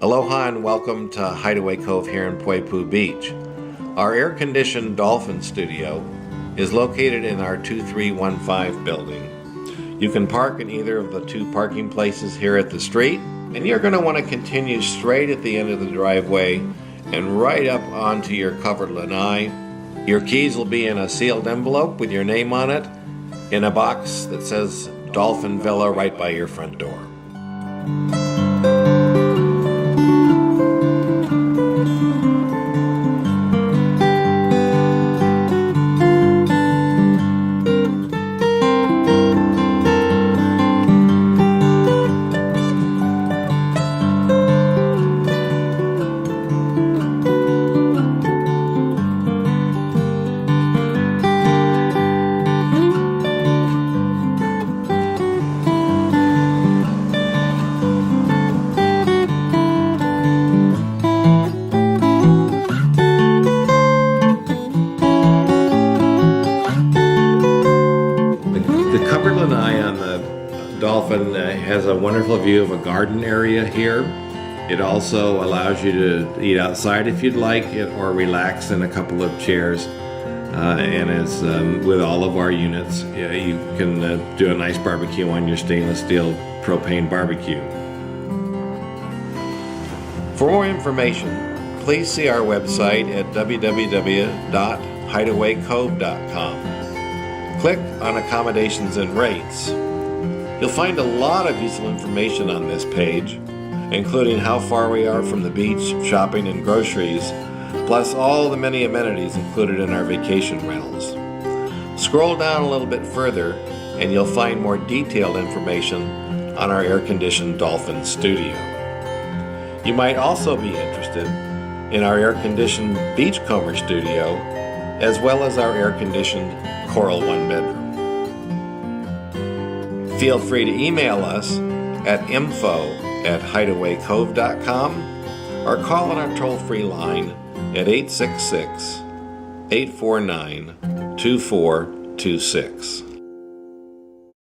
Aloha and welcome to Hideaway Cove here in Poipu Beach. Our air-conditioned Dolphin Studio is located in our 2315 building. You can park in either of the two parking places here at the street, and you're going to want to continue straight at the end of the driveway and right up onto your covered lanai. Your keys will be in a sealed envelope with your name on it in a box that says Dolphin Villa right by your front door. The covered lanai on the Dolphin has a wonderful view of a garden area here. It also allows you to eat outside if you'd like or relax in a couple of chairs. And as with all of our units, you can do a nice barbecue on your stainless steel propane barbecue. For more information, please see our website at www.hideawaycove.com. Click on Accommodations and Rates. You'll find a lot of useful information on this page, including how far we are from the beach, shopping, and groceries, plus all the many amenities included in our vacation rentals. Scroll down a little bit further and you'll find more detailed information on our air-conditioned Dolphin Studio. You might also be interested in our air-conditioned Beachcomber Studio, as well as our air-conditioned Coral one-bedroom. Feel free to email us at info@hideawaycove.com or call on our toll-free line at 866-849-2426.